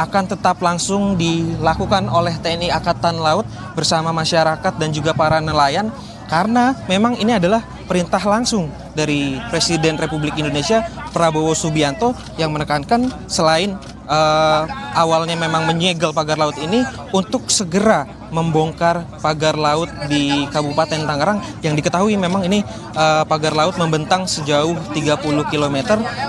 akan tetap langsung dilakukan oleh TNI Angkatan Laut bersama masyarakat dan juga para nelayan, karena memang ini adalah perintah langsung dari Presiden Republik Indonesia Prabowo Subianto yang menekankan selain awalnya memang menyegel pagar laut ini untuk segera membongkar pagar laut di Kabupaten Tangerang yang diketahui memang ini pagar laut membentang sejauh 30 km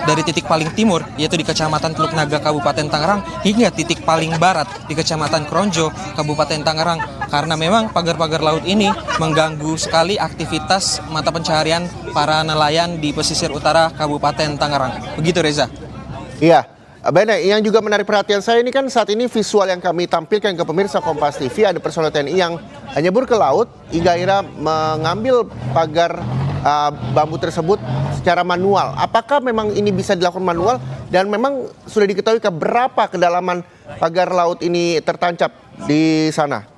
dari titik paling timur yaitu di Kecamatan Teluk Naga Kabupaten Tangerang hingga titik paling barat di Kecamatan Kronjo Kabupaten Tangerang, karena memang pagar-pagar laut ini mengganggu sekali aktivitas mata pencaharian para nelayan di pesisir utara Kabupaten Tangerang. Begitu, Reza. Iya. Bene, yang juga menarik perhatian saya ini kan saat ini visual yang kami tampilkan ke pemirsa Kompas TV, ada personel TNI yang nyebur ke laut hingga akhirnya mengambil pagar bambu tersebut secara manual. Apakah memang ini bisa dilakukan manual dan memang sudah diketahui ke berapa kedalaman pagar laut ini tertancap di sana?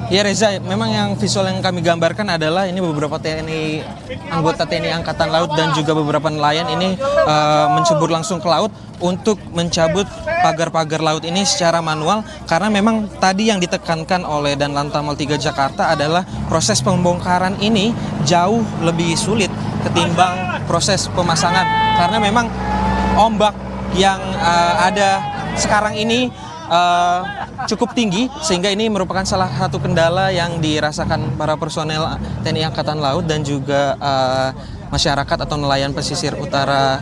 Ya Reza, memang yang visual yang kami gambarkan adalah ini beberapa anggota TNI Angkatan Laut dan juga beberapa nelayan ini mencebur langsung ke laut untuk mencabut pagar-pagar laut ini secara manual, karena memang tadi yang ditekankan oleh Danlantamal 3 Jakarta adalah proses pembongkaran ini jauh lebih sulit ketimbang proses pemasangan, karena memang ombak yang ada sekarang ini cukup tinggi, sehingga ini merupakan salah satu kendala yang dirasakan para personel TNI Angkatan Laut dan juga masyarakat atau nelayan pesisir utara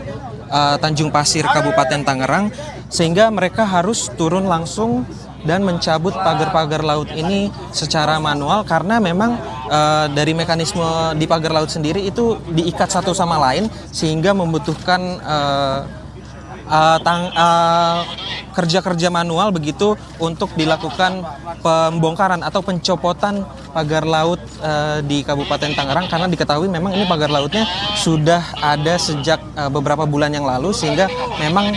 Tanjung Pasir Kabupaten Tangerang, sehingga mereka harus turun langsung dan mencabut pagar-pagar laut ini secara manual, karena memang dari mekanisme di pagar laut sendiri itu diikat satu sama lain sehingga membutuhkan kerja-kerja manual begitu untuk dilakukan pembongkaran atau pencopotan pagar laut di Kabupaten Tangerang, karena diketahui memang ini pagar lautnya sudah ada sejak beberapa bulan yang lalu, sehingga memang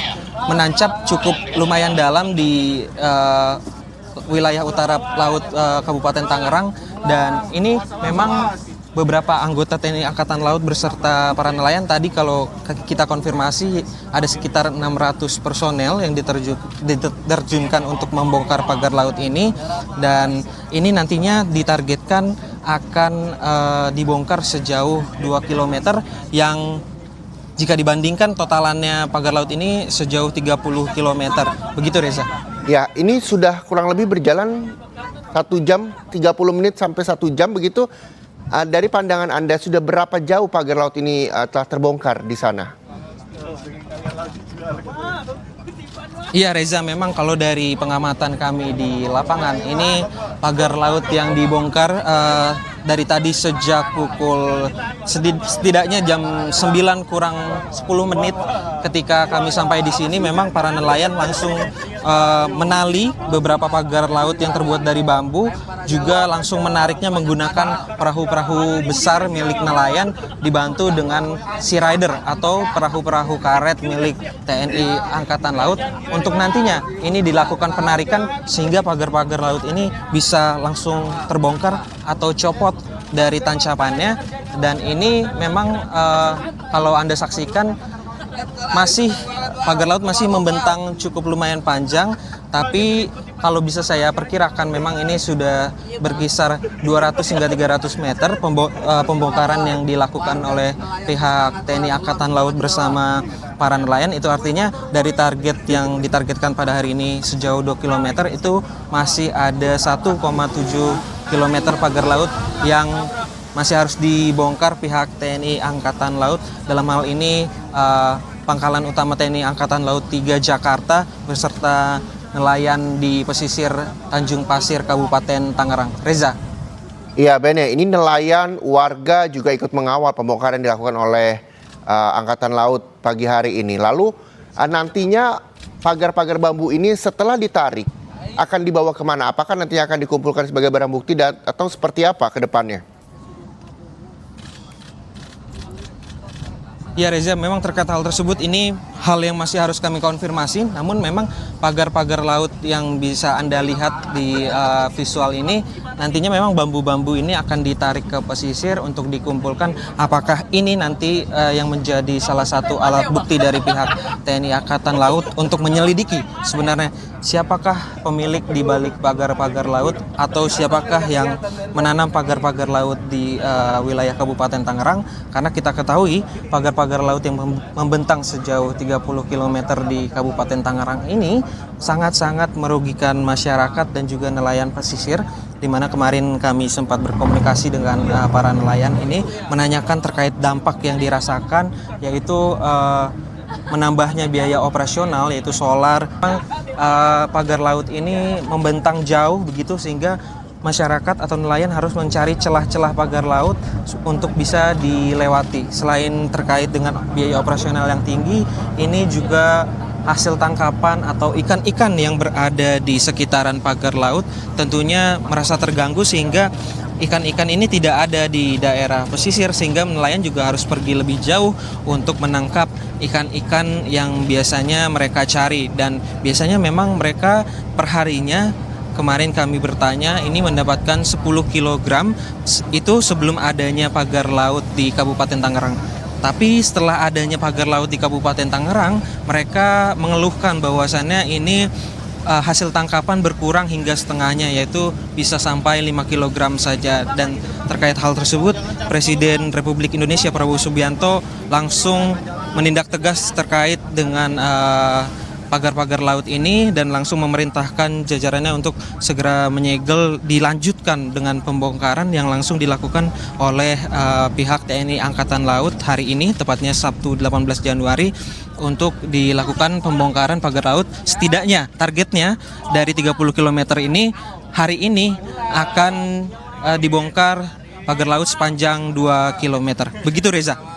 menancap cukup lumayan dalam di wilayah utara laut Kabupaten Tangerang, dan ini memang beberapa anggota TNI Angkatan Laut beserta para nelayan tadi kalau kita konfirmasi ada sekitar 600 personel yang diterjunkan untuk membongkar pagar laut ini, dan ini nantinya ditargetkan akan dibongkar sejauh 2 km yang jika dibandingkan totalannya pagar laut ini sejauh 30 km. Begitu, Reza. Ya, ini sudah kurang lebih berjalan 1 jam 30 menit sampai 1 jam begitu. Dari pandangan Anda, sudah berapa jauh pagar laut ini telah terbongkar di sana? Iya Reza, memang kalau dari pengamatan kami di lapangan, ini pagar laut yang dibongkar dari tadi sejak pukul setidaknya jam 9 kurang 10 menit ketika kami sampai di sini, memang para nelayan langsung menali beberapa pagar laut yang terbuat dari bambu, juga langsung menariknya menggunakan perahu-perahu besar milik nelayan dibantu dengan sea rider atau perahu-perahu karet milik TNI Angkatan Laut, untuk nantinya ini dilakukan penarikan sehingga pagar-pagar laut ini bisa langsung terbongkar atau copot dari tancapannya. Dan ini memang kalau Anda saksikan pagar laut masih membentang cukup lumayan panjang, tapi kalau bisa saya perkirakan memang ini sudah berkisar 200 hingga 300 meter pembongkaran yang dilakukan oleh pihak TNI Angkatan Laut bersama para nelayan. Itu artinya dari target yang ditargetkan pada hari ini sejauh 2 km itu masih ada 1,7 km pagar laut yang masih harus dibongkar pihak TNI Angkatan Laut. Dalam hal ini Pangkalan Utama TNI Angkatan Laut 3 Jakarta beserta nelayan di pesisir Tanjung Pasir Kabupaten Tangerang. Reza. Iya Bene, ini nelayan, warga juga ikut mengawal pembongkaran yang dilakukan oleh Angkatan Laut pagi hari ini. Lalu nantinya pagar-pagar bambu ini setelah ditarik akan dibawa kemana? Apakah nantinya akan dikumpulkan sebagai barang bukti atau seperti apa ke depannya? Ya Reza, memang terkait hal tersebut ini hal yang masih harus kami konfirmasi. Namun memang pagar-pagar laut yang bisa Anda lihat di visual ini nantinya memang bambu-bambu ini akan ditarik ke pesisir untuk dikumpulkan. Apakah ini nanti yang menjadi salah satu alat bukti dari pihak TNI Angkatan Laut untuk menyelidiki sebenarnya siapakah pemilik di balik pagar-pagar laut atau siapakah yang menanam pagar-pagar laut di wilayah Kabupaten Tangerang, karena kita ketahui pagar-pagar laut yang membentang sejauh 30 km di Kabupaten Tangerang ini sangat-sangat merugikan masyarakat dan juga nelayan pesisir, di mana kemarin kami sempat berkomunikasi dengan para nelayan ini menanyakan terkait dampak yang dirasakan, yaitu menambahnya biaya operasional yaitu solar. Pagar laut ini membentang jauh begitu sehingga masyarakat atau nelayan harus mencari celah-celah pagar laut untuk bisa dilewati. Selain terkait dengan biaya operasional yang tinggi, ini juga hasil tangkapan atau ikan-ikan yang berada di sekitaran pagar laut tentunya merasa terganggu, sehingga ikan-ikan ini tidak ada di daerah pesisir, sehingga nelayan juga harus pergi lebih jauh untuk menangkap ikan-ikan yang biasanya mereka cari. Dan biasanya memang mereka perharinya, kemarin kami bertanya, ini mendapatkan 10 kg itu sebelum adanya pagar laut di Kabupaten Tangerang. Tapi setelah adanya pagar laut di Kabupaten Tangerang, mereka mengeluhkan bahwasannya ini hasil tangkapan berkurang hingga setengahnya, yaitu bisa sampai 5 kg saja. Dan terkait hal tersebut, Presiden Republik Indonesia Prabowo Subianto langsung menindak tegas terkait dengan pagar-pagar laut ini dan langsung memerintahkan jajarannya untuk segera menyegel, dilanjutkan dengan pembongkaran yang langsung dilakukan oleh pihak TNI Angkatan Laut hari ini, tepatnya Sabtu 18 Januari, untuk dilakukan pembongkaran pagar laut. Setidaknya targetnya dari 30 km ini hari ini akan dibongkar pagar laut sepanjang 2 km. Begitu Reza.